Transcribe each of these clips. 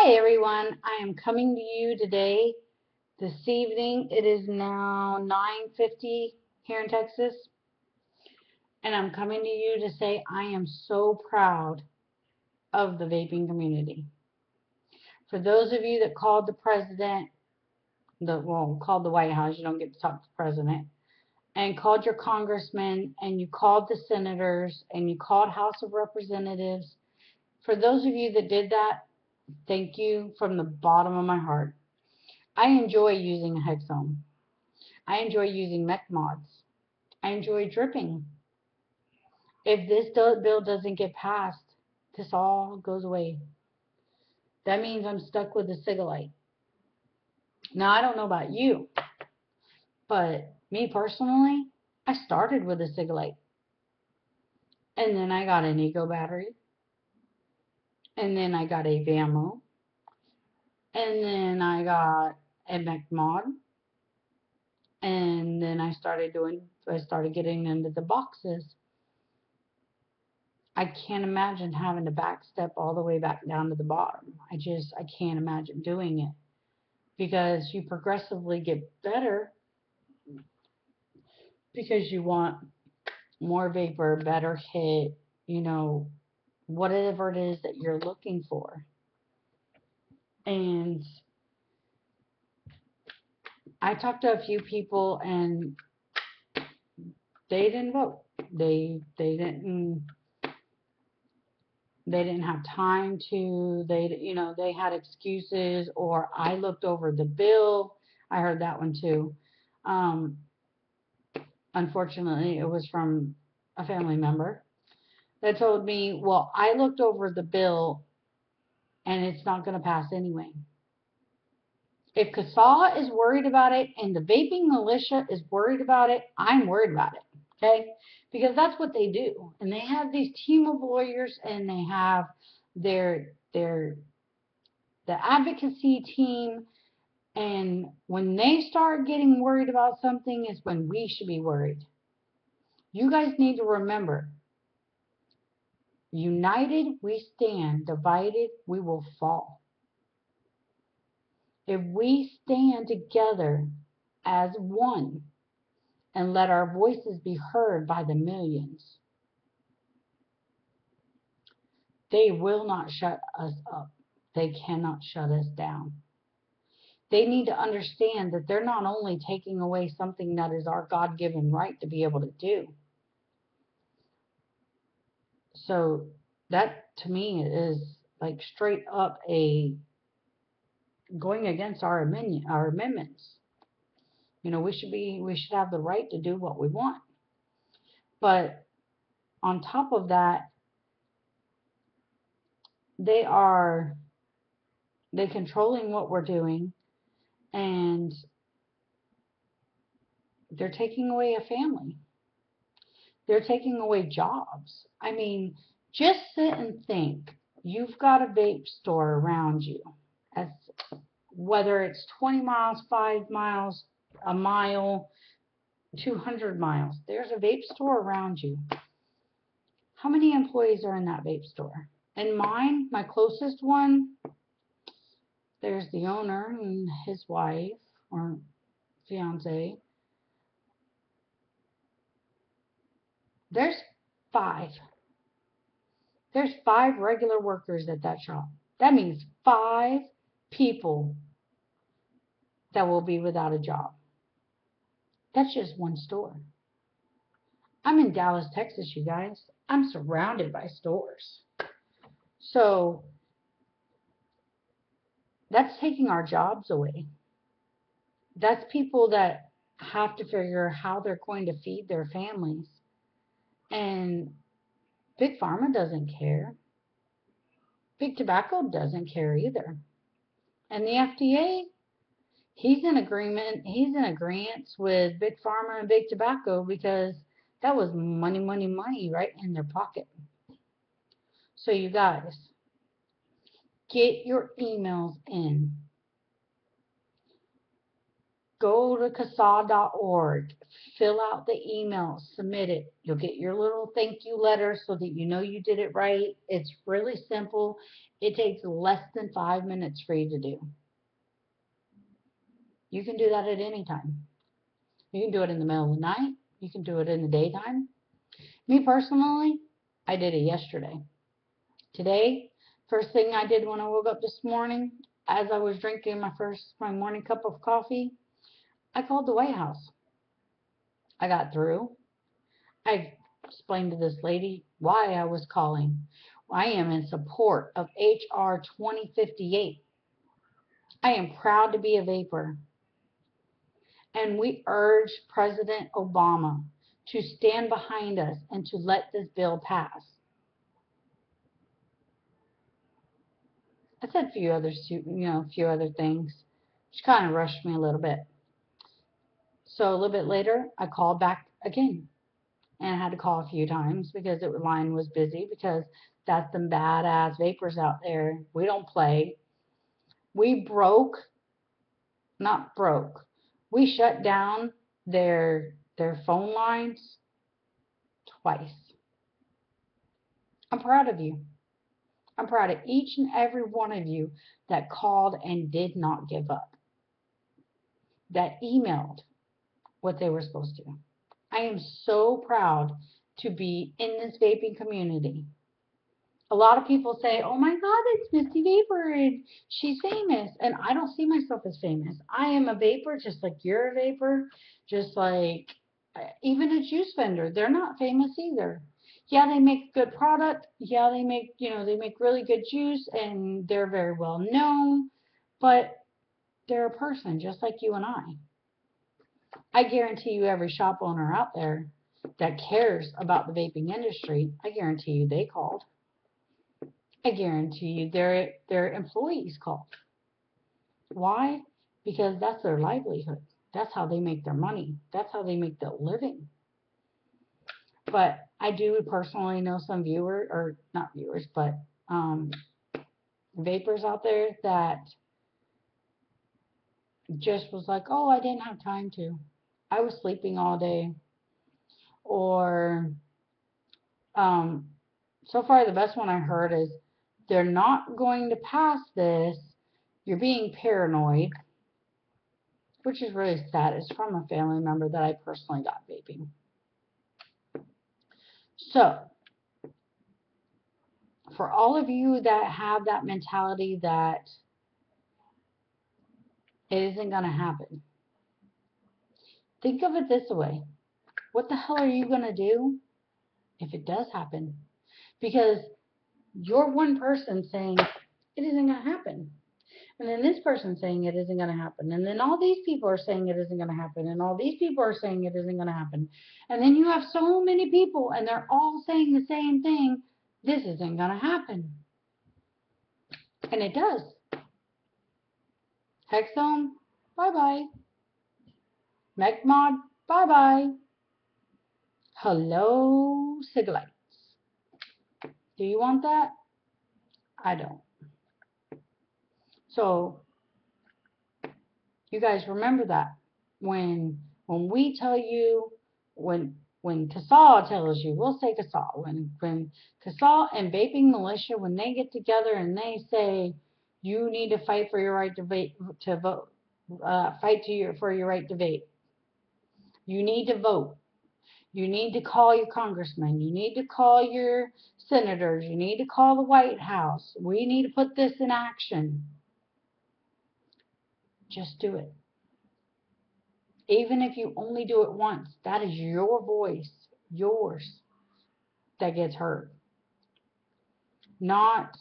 Hi everyone, I am coming to you today, this evening. It is now 9:50 here in Texas, and I'm coming to you to say I am so proud of the vaping community. For those of you that called the president, called the White House, you don't get to talk to the president, and called your congressmen, and you called the senators, and you called House of Representatives. For those of you that did that, thank you from the bottom of my heart. I enjoy using a hexome. I enjoy using mech mods. I enjoy dripping. If this bill doesn't get passed, this all goes away. That means I'm stuck with a cigarette. Now, I don't know about you, but me personally, I started with a cigarette. And then I got an Eco battery. And then I got a Vamo. And then I got a mech mod. And then I started getting into the boxes. I can't imagine having to back step all the way back down to the bottom. I can't imagine doing it because you progressively get better because you want more vapor, better hit, whatever it is that you're looking for. And I talked to a few people and they didn't vote. They didn't have time to. They had excuses, or I looked over the bill. I heard that one too. Um, Unfortunately, it was from a family member that told me, well, I looked over the bill and it's not going to pass anyway. If CASA is worried about it and the vaping militia is worried about it, I'm worried about it. Okay? Because that's what they do. And they have these team of lawyers and they have the advocacy team. And when they start getting worried about something is when we should be worried. You guys need to remember, united we stand, divided we will fall. If we stand together as one and let our voices be heard by the millions, they will not shut us up. They cannot shut us down. They need to understand that they're not only taking away something that is our God-given right to be able to do. So that to me is like straight up a going against our amendments. We should have the right to do what we want. But on top of that, they are they controlling what we're doing, and they're taking away a family. They're taking away jobs. I mean, just sit and think. You've got a vape store around you. As whether it's 20 miles, 5 miles, a mile, 200 miles. There's a vape store around you. How many employees are in that vape store? And mine, my closest one, there's the owner and his wife or fiance. There's 5. There's 5 regular workers at that shop. That means 5 people that will be without a job. That's just one store. I'm in Dallas, Texas, you guys. I'm surrounded by stores. So that's taking our jobs away. That's people that have to figure how they're going to feed their families. And Big Pharma doesn't care. Big Tobacco doesn't care either. And the FDA, he's in agreement with Big Pharma and Big Tobacco because that was money, money, money right in their pocket. So you guys, get your emails in. Go to CASA.org, fill out the email, submit it. You'll get your little thank you letter so that you know you did it right. It's really simple. It takes less than 5 minutes for you to do. You can do that at any time. You can do it in the middle of the night. You can do it in the daytime. Me personally, I did it yesterday. Today, first thing I did when I woke up this morning, as I was drinking my morning cup of coffee, I called the White House. I got through. I explained to this lady why I was calling. I am in support of H.R. 2058. I am proud to be a vapor. And we urge President Obama to stand behind us and to let this bill pass. I said a few other things. She kind of rushed me a little bit. So a little bit later, I called back again. And I had to call a few times because the line was busy, because that's some badass vapors out there. We don't play. We shut down their phone lines twice. I'm proud of you. I'm proud of each and every one of you that called and did not give up, that emailed what they were supposed to. I am so proud to be in this vaping community. A lot of people say, oh my God, it's Misty Vapor and she's famous. And I don't see myself as famous. I am a vapor just like you're a vapor, just like even a juice vendor. They're not famous either. Yeah, they make good product. Yeah, they make really good juice and they're very well known, but they're a person just like you and I. I guarantee you every shop owner out there that cares about the vaping industry, I guarantee you they called. I guarantee you their employees called. Why? Because that's their livelihood. That's how they make their money. That's how they make their living. But I do personally know some vapors out there that just was like, oh, I didn't have time to. I was sleeping all day. Or so far the best one I heard is, they're not going to pass this. You're being paranoid, which is really sad. It's from a family member that I personally got vaping. So, for all of you that have that mentality that it isn't going to happen, think of it this way. What the hell are you going to do if it does happen? Because you're one person saying it isn't going to happen. And then this person saying it isn't going to happen. And then all these people are saying it isn't going to happen. And all these people are saying it isn't going to happen. And then you have so many people and they're all saying the same thing. This isn't going to happen. And it does. Hexome, bye-bye. MechMod, bye-bye. Hello, Ciglites. Do you want that? I don't. So, you guys remember that. When we tell you, when CASA tells you, we'll say CASA, when CASA and Vaping Militia, when they get together and they say, you need to fight for your right to vote, for your right to vape. You need to vote. You need to call your congressman. You need to call your senators. You need to call the White House. We need to put this in action. Just do it. Even if you only do it once, that is your voice, yours, that gets heard. Not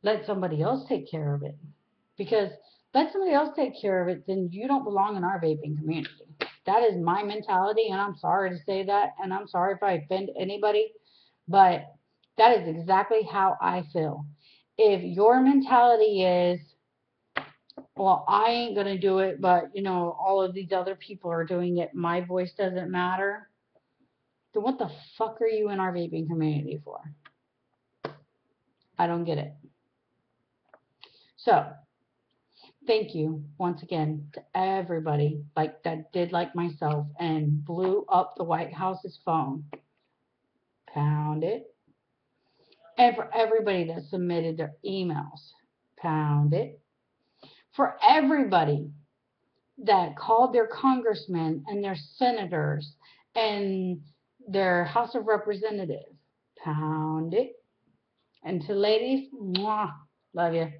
let somebody else take care of it. Because let somebody else take care of it, then you don't belong in our vaping community. That is my mentality, and I'm sorry to say that, and I'm sorry if I offend anybody, but that is exactly how I feel. If your mentality is, well, I ain't going to do it, but, all of these other people are doing it, my voice doesn't matter, then what the fuck are you in our vaping community for? I don't get it. So, Thank you once again to everybody that did like myself and blew up the White House's phone. Pound it. And for everybody that submitted their emails. Pound it. For everybody that called their congressmen and their senators and their House of Representatives. Pound it. And to ladies, mwah, love you.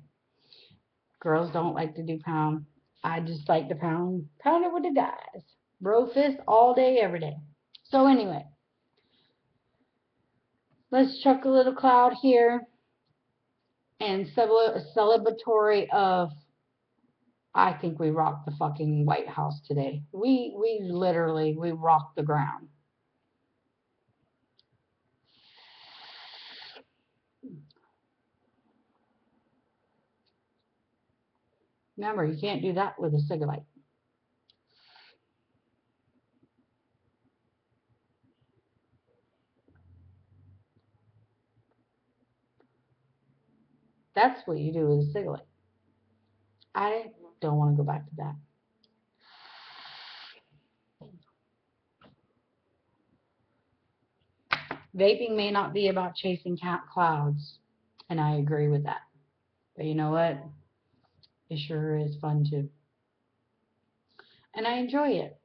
Girls don't like to do pound. I just like to pound it with the guys. Bro fist all day, every day. So anyway, let's chuck a little cloud here and celebratory of I think we rocked the fucking White House today. We literally we rocked the ground. Remember, you can't do that with a cigarette. That's what you do with a cigarette. I don't want to go back to that. Vaping may not be about chasing clouds, and I agree with that. But you know what? It sure is fun too, and I enjoy it.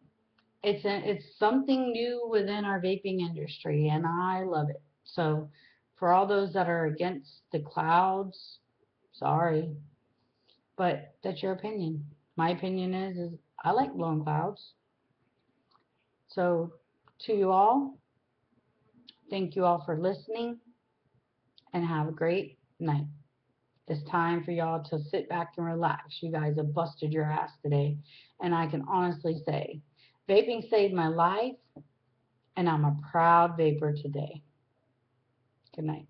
It's something new within our vaping industry, and I love it. So, for all those that are against the clouds, sorry, but that's your opinion. My opinion is I like blowing clouds. So, to you all, thank you all for listening, and have a great night. It's time for y'all to sit back and relax. You guys have busted your ass today, and I can honestly say, vaping saved my life, and I'm a proud vapor today. Good night.